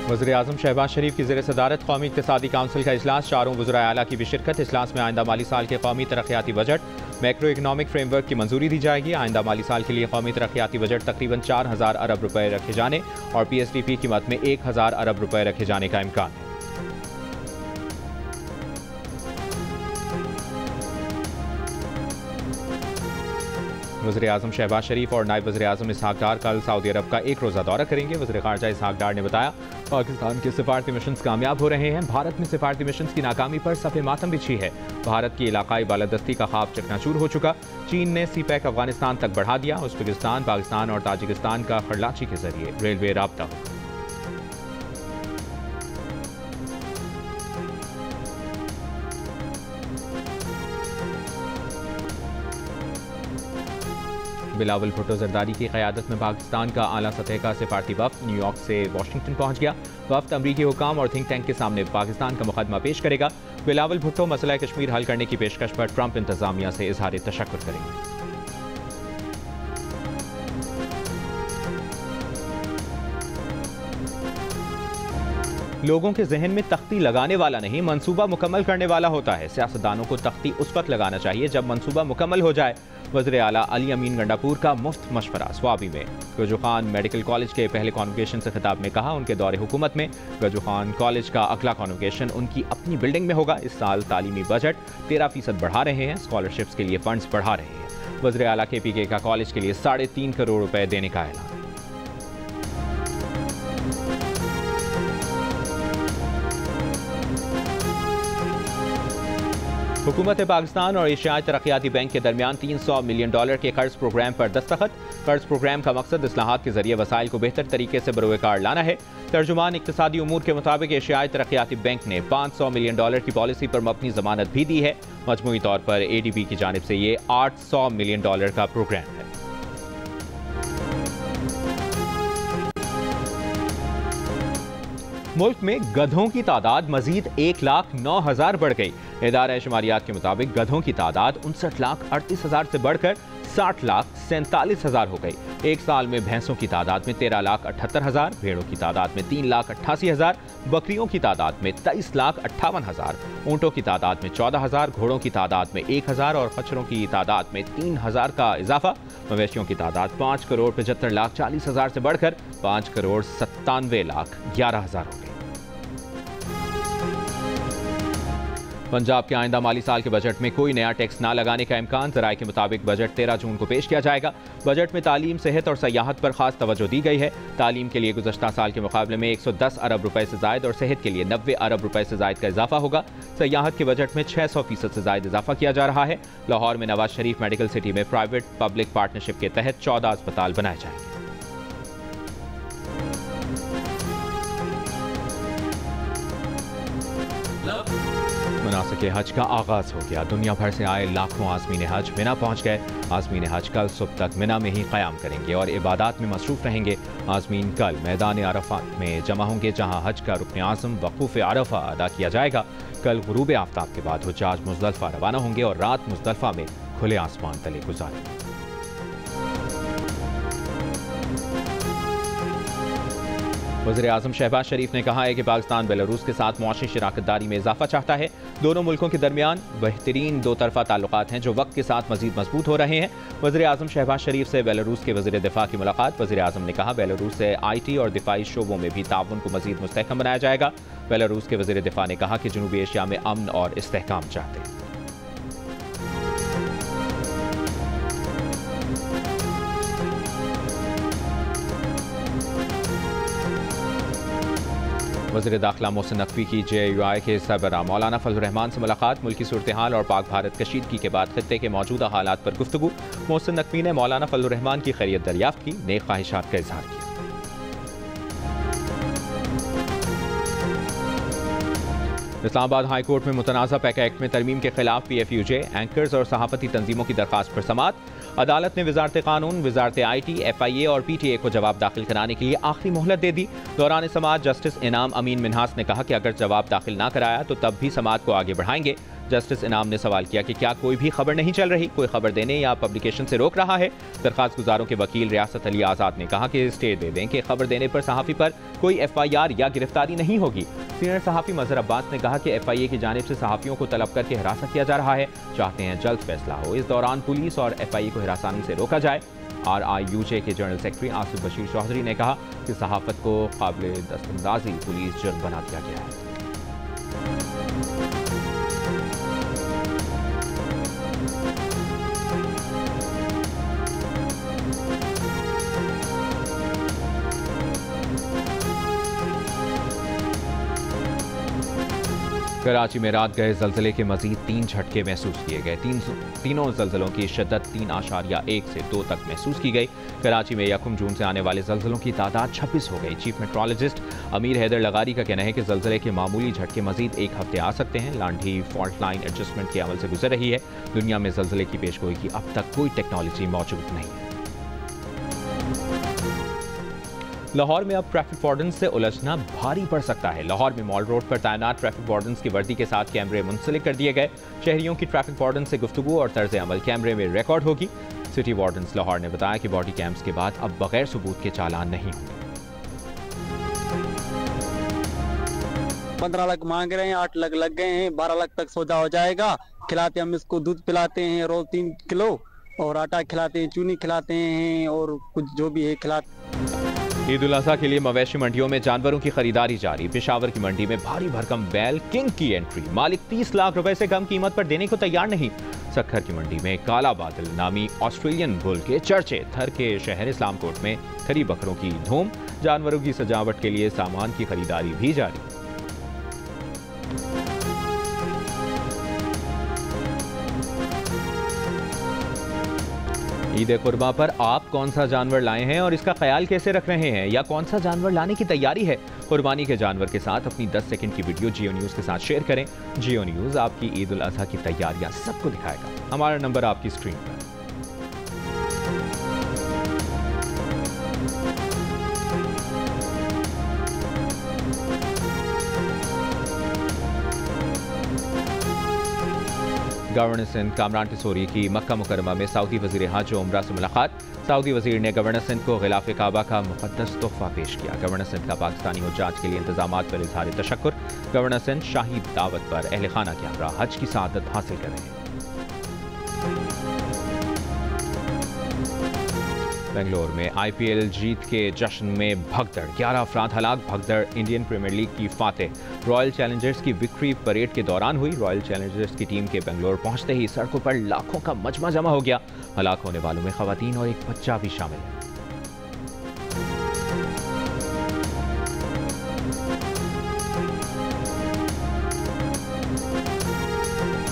वज़ीर-ए-आज़म शहबाज शरीफ की ज़ेर सदारत कौमी इक़्तिसादी काउंसिल का इजलास, चारों वज़राए आला की भी शिरकत। इजलास में आइंदा माली साल के कौमी तरक्याती बजट, मैक्रो इकनॉमिक फ्रेमवर्क की मंजूरी दी जाएगी। आइंदा माली साल के लिए कौमी तरक्याती बजट तकरीबन 4000 अरब रुपए रखे जाने और PSDP की मद में 1000 अरब रुपए रखे जाने का इम्कान है। वज़ीर-ए-आज़म शहबाज शरीफ और नायब वज़ीर-ए-आज़म इसहाक डार कल सऊदी अरब का एक रोज़ा दौरा करेंगे। वज़ीर ख़ारजा इसहाक डार ने बताया, पाकिस्तान के सिफारती मिशन कामयाब हो रहे हैं। भारत में सिफारती मिशन की नाकामी पर सफ़े मातम बिछी है। भारत की इलाकाई बालादस्ती का ख्वाब चकनाचूर हो चुका। चीन ने CPEC अफगानिस्तान तक बढ़ा दिया। उज़्बेकिस्तान, पाकिस्तान और ताजिकिस्तान का खरलाची के जरिए रेलवे राब्ता होगा। बिलावल भुट्टो जरदारी की क़यादत में पाकिस्तान का आला सतह का सिफारती वफ़द न्यूयॉर्क से वाशिंगटन पहुंच गया। वफ़द अमरीकी हुकाम और थिंक टैंक के सामने पाकिस्तान का मुकदमा पेश करेगा। बिलावल भुट्टो मसला कश्मीर हल करने की पेशकश पर ट्रंप इंतजामिया से इजहार तशक्कुर करेंगे। लोगों के जहन में तख्ती लगाने वाला नहीं, मंसूबा मुकम्मल करने वाला होता है। सियासतदानों को तख्ती उस वक्त लगाना चाहिए जब मंसूबा मुकम्मल हो जाए। वज़ीर आला अली अमीन गंडापुर का मुफ्त मशवरा स्वाबी में। गजू खान मेडिकल कॉलेज के पहले कॉन्वोकेशन से खिताब में कहा, उनके दौरे हुकूमत में गजू खान कॉलेज का अगला कॉन्वोकेशन उनकी अपनी बिल्डिंग में होगा। इस साल तालीमी बजट 13% बढ़ा रहे हैं। स्कॉलरशिप्स के लिए फंड्स बढ़ा रहे हैं। वज़ीर आला KPK का कॉलेज के लिए 3.5 करोड़ रुपए देने का ऐलान। हुकूमत पाकिस्तान और एशियाई तरक्याती बैंक के दरमियान $300 मिलियन के कर्ज प्रोग्राम पर दस्तखत। कर्ज प्रोग्राम का मकसद इस्लाहात के जरिए वसाइल को बेहतर तरीके से बरोकार लाना है। तर्जुमान इक्तिसादी उमूर के मुताबिक एशियाई तरक्याती बैंक ने $500 मिलियन की पॉलिसी पर मबनी जमानत भी दी है। मजमूई तौर पर ADB की जानिब से ये $800 मिलियन का प्रोग्राम है। मुल्क में गधों की तादाद मजीद 1,09,000 बढ़ गई। इदारा शुमारियात के मुताबिक गधों की तादाद 59,38,000 से बढ़कर 60,47,000 हो गई। एक साल में भैंसों की तादाद में 13,78,000, भेड़ों की तादाद में 3,88,000, बकरियों की तादाद में 23,58,000, ऊँटों की तादाद में 14,000, घोड़ों की तादाद में 1,000 और खच्चरों की तादाद में 3,000 का इजाफा। मवेशियों की तादाद 5,75,40,000 से बढ़कर 5,97,11,000 हो गई। पंजाब के आइंदा माली साल के बजट में कोई नया टैक्स ना लगाने का इम्कान। ज़राए के मुताबिक बजट 13 जून को पेश किया जाएगा। बजट में तालीम, सेहत और सयाहत पर खास तवज्जो दी गई है। तालीम के लिए गुज़श्ता साल के मुकाबले में 110 अरब रुपए से जायद और सेहत के लिए 90 अरब रुपए से जायद का इजाफा होगा। सयाहत के बजट में 600% से जायद इजाफा किया जा रहा है। लाहौर में नवाज शरीफ मेडिकल सिटी में प्राइवेट पब्लिक पार्टनरशिप के तहत 14 अस्पताल बनाए जाएंगे। मनासिक हज का आगाज हो गया। दुनिया भर से आए लाखों आज़मीन हज मिना पहुंच गए। आज़मीन हज कल सुबह तक मिना में ही क़याम करेंगे और इबादत में मसरूफ़ रहेंगे। आज़मीन कल मैदान अरफात में जमा होंगे, जहां हज का रुकन आज़म वक़ूफ़ अरफा अदा किया जाएगा। कल गुरूब आफ्ताब के बाद हुज्जाज मुज़दलिफ़ा रवाना होंगे और रात मुज़दलिफ़ा में खुले आसमान तले गुजारेंगे। वज़ीर-ए-आज़म शहबाज शरीफ ने कहा है कि पाकिस्तान बेलारूस के साथ मुआशी शराकतदारी में इजाफा चाहता है। दोनों मुल्कों के दरमियान बेहतरीन दो तरफा ताल्लुकात हैं जो वक्त के साथ मजीद मजबूत हो रहे हैं। वज़ीर-ए-आज़म शहबाज शरीफ से बेलारूस के वज़ीर दिफा की मुलाकात। वज़ीर-ए-आज़म ने कहा, बेलारूस से IT और दिफाई शोबों में भी ताउन को मजीद मुस्तहकम बनाया जाएगा। बेलारूस के वज़ीर दिफा ने कहा कि जनूबी एशिया में अमन और इस्तेहकाम चाहते हैं। वज़ीर दाखिला मोहसिन नकवी की JUI के सरबराह मौलाना फजल रहमान से मुलाकात। मुल्की सूरत हाल और पाक भारत कशीदगी के बाद खित्ते के मौजूदा हालात पर गुफ्तगू। मोहसिन नकवी ने मौलाना फजल रहमान की खैरियत दरियाफ्त की, नेक ख्वाहिशात का इजहार किया। इस्लामाबाद हाई कोर्ट में मुतनाज़ा पैका एक्ट में तरमीम के खिलाफ PFUJ, एंकर्स और सहाफ़ती तंजीमों की दरख्वास्त पर समात। अदालत ने वजारत कानून, वजारत IT, FIA और PTA को जवाब दाखिल कराने के लिए आखिरी मोहलत दे दी। दौरान समाअत जस्टिस इनाम अमीन मिन्हास ने कहा कि अगर जवाब दाखिल ना कराया तो तब भी समाअत को आगे बढ़ाएंगे। जस्टिस इनाम ने सवाल किया कि क्या कोई भी खबर नहीं चल रही, कोई खबर देने या पब्लिकेशन से रोक रहा है। दरखास्त गुजारों के वकील रियासत अली आज़ाद ने कहा कि स्टे दे दें कि खबर देने पर सहाफ़ी पर कोई FIR या गिरफ्तारी नहीं होगी। सीनियर सहाफ़ी मजहर अब्बास ने कहा कि FIA की जानिब से सहाफ़ियों को तलब करके हिरासत किया जा रहा है, चाहते हैं जल्द फैसला हो। इस दौरान पुलिस और FIA को हिरासानी से रोका जाए। RIUJ के जनरल सेक्रेटरी आसिफ बशीर चौधरी ने कहा कि सहाफ़त को काबिल दस्तंदाजी पुलिस जुर्म बना दिया गया है। कराची में रात गए जल्जले के मजीद 3 झटके महसूस किए गए। तीनों जल्जलों की शिद्दत 3.1 से 2 तक महसूस की गई। कराची में 1 जून से आने वाले जल्जलों की तादाद 26 हो गई। चीफ मेट्रोलॉजिस्ट अमीर हैदर लगारी का कहना है कि जल्जले के मामूली झटके मजीद 1 हफ्ते आ सकते हैं। लांढी फॉल्ट लाइन एडजस्टमेंट के अमल से गुजर रही है। दुनिया में जल्जले की पेशगोई की अब तक कोई टेक्नोलॉजी मौजूद नहीं है। लाहौर में अब ट्रैफिक वार्डन से उलझना भारी पड़ सकता है। लाहौर में मॉल रोड पर तैनात ट्रैफिक वार्डन की वर्दी के साथ कैमरे मुंसलिक कर दिए गए। शहरियों की ट्रैफिक वार्डन से गुफ्तगू और तर्ज अमल कैमरे में रिकॉर्ड होगी। सिटी वार्डन्स लाहौर ने बताया कि बॉडी कैम्स के बाद अब बगैर सबूत के चालान नहीं होंगे। 15 लाख मांग रहे हैं, 8 लाख लग गए हैं, 12 लाख तक सौदा हो जाएगा। खिलाते हम इसको दूध पिलाते हैं रोज 3 किलो और आटा खिलाते हैं, चूनी खिलाते हैं और कुछ जो भी है खिलाते। ईद उल अज़हा के लिए मवेशी मंडियों में जानवरों की खरीदारी जारी। पेशावर की मंडी में भारी भरकम बैल किंग की एंट्री। मालिक 30 लाख रुपए से कम कीमत पर देने को तैयार नहीं। सक्खर की मंडी में काला बादल नामी ऑस्ट्रेलियन बुल के चर्चे। थर के शहर इस्लामकोट में खरी बकरों की धूम। जानवरों की सजावट के लिए सामान की खरीदारी भी जारी। ईद कुर्बा पर आप कौन सा जानवर लाए हैं और इसका ख्याल कैसे रख रहे हैं, या कौन सा जानवर लाने की तैयारी है? कुर्बानी के जानवर के साथ अपनी 10 सेकंड की वीडियो जियो न्यूज़ के साथ शेयर करें। जियो न्यूज़ आपकी ईद उल अज़हा की तैयारियां सबको दिखाएगा। हमारा नंबर आपकी स्क्रीन पर। गवर्नर सिंध कामरान टिसोरी की मक्का मुकरमा में सऊदी वज़ीर हज और उम्रा से मुलाकात। सऊदी वज़ीर ने गवर्नर सिंध को गिलाफ़े काबा का मुक़द्दस तोहफ़ा पेश किया। गवर्नर सिंध का पाकिस्तानी हुज्जाज के लिए इंतज़ामात पर इज़हार तशक्कुर। गवर्नर सिंध शाही दावत पर अहले खाना के हमरा हज की सआदत हासिल कर रहे हैं। बेंगलोर में IPL जीत के जश्न में भगदड़, 11 अफराद हलाक। भगदड़ इंडियन प्रीमियर लीग की फातेह रॉयल चैलेंजर्स की विक्ट्री परेड के दौरान हुई। रॉयल चैलेंजर्स की टीम के बेंगलोर पहुंचते ही सड़कों पर लाखों का मजमा जमा हो गया। हलाक होने वालों में खवातीन और एक बच्चा भी शामिल है।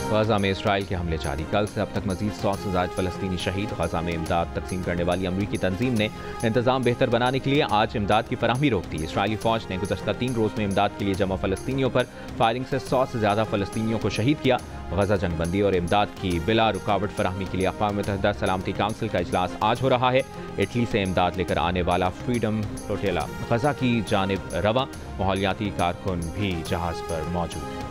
गजा में इसराइल के हमले जारी। कल से अब तक मजीद 100 से ज़ायद फ़लस्तीनी शहीद। गजा में इमदाद तकसीम करने वाली अमरीकी तंजीम ने इंतजाम बेहतर बनाने के लिए आज इमदाद की फराहमी रोक दी। इसराइली फ़ौज ने गुज़श्ता 3 रोज़ में इमदाद के लिए जमा फ़लस्तीनियों पर फायरिंग से 100 से ज़्यादा फ़लस्तीनियों को शहीद किया। गजा जंगबंदी और इमदाद की बिला रुकावट फराहमी के लिए अक़वाम मुत्तहिदा सलामती काउंसिल का इजलास आज हो रहा है। इटली से इमदाद लेकर आने वाला फ्रीडम फ्लोटेला गजा की जानिब रवा। माहौलियाती कारकुन भी जहाज़ पर मौजूद हैं।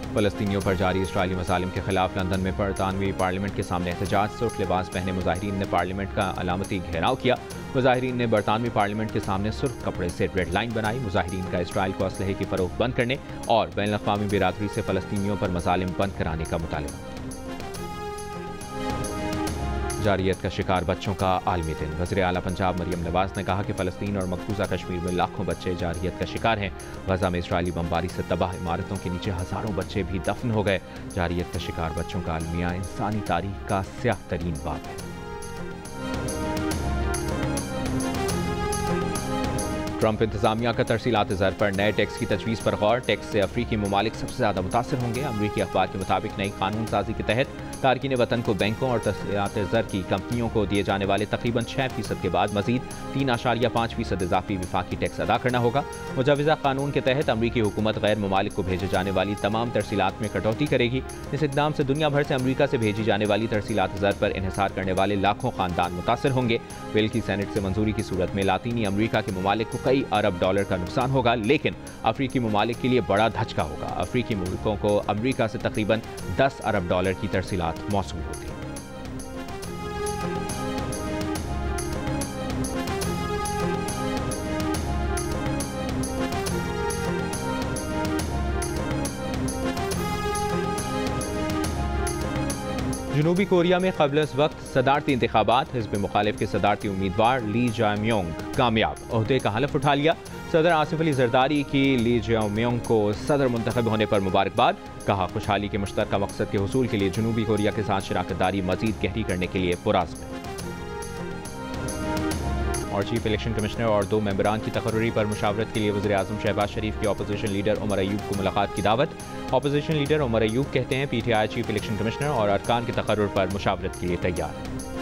फ़लस्तीनियों पर जारी इसराइली मज़ालिम के खिलाफ लंदन में बरतानवी पार्लियामेंट के सामने एहतजाज। सुर्ख लिबास पहने मुजाहिरीन ने पार्लियामेंट का अलामती घेराव किया। मुजाहिरीन ने बरतानवी पार्लियामेंट के सामने सुर्ख कपड़े से रेड लाइन बनाई। मुजाहिरीन का इसराइल को असलहे की फ़रोख्त बंद करने और बैन अक़वामी बिरादरी से फ़लस्तीनियों पर मज़ालिम बंद कराने का मुतालबा। जारियत का शिकार बच्चों का आलमी दिन। वज़ीर आला पंजाब मरियम नवाज ने कहा कि फ़लस्तीन और मकबूजा कश्मीर में लाखों बच्चे जारियत का शिकार हैं। गजा में इसराइली बमबारी से तबाह इमारतों के नीचे हज़ारों बच्चे भी दफन हो गए। जारियत का शिकार बच्चों का आलमिया इंसानी तारीख का स्याह तरीन बाब है। ट्रंप इंतजामिया का तरसीलात ज़र पर नए टैक्स की तजवीज़ पर गौर। टैक्स से अफ्रीकी ममालिक सबसे ज़्यादा मुतासर होंगे। अमरीकी अखबार के मुताबिक नई कानून साजी के तहत तारकीन वतन को बैंकों और तस्लीहात ज़र की कंपनियों को दिए जाने वाले तकरीबन 6% के बाद मजीद 3.5% इजाफी विफाकी टैक्स अदा करना होगा। मुजवज़ा कानून के तहत अमरीकी हुकूमत गैर ममालिक को भेजे जाने वाली तमाम तरसीलात में कटौती करेगी। इस इक़दाम से दुनिया भर से अमरीका से भेजी जाने वाली तरसीलात ज़र पर इन्हिसार करने वाले लाखों खानदान मुतासर होंगे। बिल की सेनेट से मंजूरी की सूरत में लातीनी अमरीका के ममालिक को कई अरब डॉलर का नुकसान होगा, लेकिन अफ्रीकी ममालिक के लिए बड़ा धचका होगा। अफ्रीकी मुल्कों को अमरीका से तकरीबन 10 अरब डॉलर की तरसीलात मौसूल होगी। जनूबी कोरिया में क़ब्ल इस वक्त सदारती इंतखाबात, हिज़्ब मुखालिफ के सदारती उम्मीदवार ली जाए-म्योंग कामयाब, ओहदे का हलफ उठा लिया। सदर आसिफ अली जरदारी की ली जाए-म्योंग को सदर मुंतखब होने पर मुबारकबाद। कहा खुशहाली के मुश्तरका मकसद के हुसूल के लिए जनूबी कोरिया के साथ शराकतदारी मजीद गहरी करने के लिए पुरअज़्म है। और चीफ इलेक्शन कमिश्नर और 2 मेंबरान की तकर्री पर मुशावरत के लिए वज़ीर आज़म शहबाज शरीफ की अपोजिशन लीडर उमर अयूब को मुलाकात की दावत। अपोजिशन लीडर उमर अयूब कहते हैं PTI चीफ इलेक्शन कमिश्नर और अरकान के तकर्रुर पर मुशावरत के लिए तैयार है।